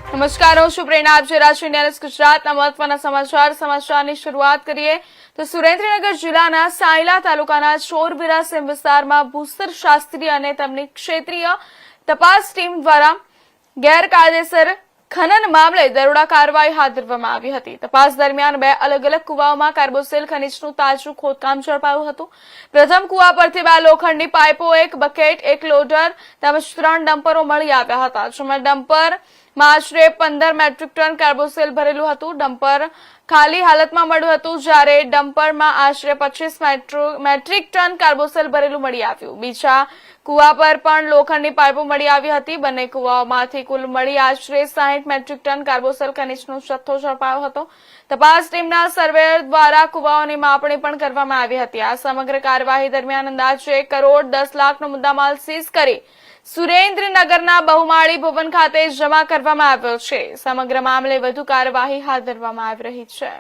નમસ્કાર, હું છું પ્રેરણા. આપ જોઈ રહ્યા છો ઇન્ડિયા ન્યૂઝ ગુજરાતના મહત્વના સમાચારની શરૂઆત કરીએ તો સુરેન્દ્રનગર જિલ્લાના સાયલા તાલુકાના ચોરબીરા સીમ વિસ્તારમાં ભૂસ્તર શાસ્ત્રી અને તેમની ક્ષેત્રીય તપાસ ટીમ દ્વારા ગેરકાયદેસર ખનન મામલે દરોડા કાર્યવાહી હાથ ધરવામાં આવી હતી. તપાસ દરમિયાન 2 અલગ અલગ કુવાઓમાં કાર્બોસિલ ખનીજનું તાજું ખોદકામ ઝડપાયું હતું. પ્રથમ કુવા પરથી 2 લોખંડી પાઇપો, 1 બકેટ, 1 લોડર તેમજ 3 ડમ્પરો મળી આવ્યા હતા, જેમાં ડમ્પર આશરે 15 મેટ્રિક ટન કાર્બોસિલ ભરેલું હતું. ડમ્પર ખાલી હાલતમાં મળ્યું હતું, જ્યારે ડમ્પરમાં આશરે 25 મેટ્રિક ટન કાર્બોસિલ ભરેલું મળી આવ્યું. બીજા કુવા પર પણ લોખંડની પાઇપો મળી આવી હતી. બંને કુવાઓમાંથી કુલ મળી આશરે 60 મેટ્રિક ટન કાર્બોસિલ ખનીજનો જથ્થો ઝડપાયો હતો. તપાસ ટીમના સર્વેયર દ્વારા કુવાઓની માપણી પણ કરવામાં આવી હતી. આ સમગ્ર કાર્યવાહી દરમિયાન અંદાજે 1 કરોડ 10 લાખનો મુદ્દામાલ સીઝ કરી સુરેન્દ્રનગરના બહુમાળી ભવન ખાતે જમા કરવામાં આવ્યો છે. સમગ્ર મામલે વધુ કાર્યવાહી હાથ ધરવામાં આવી રહી છે.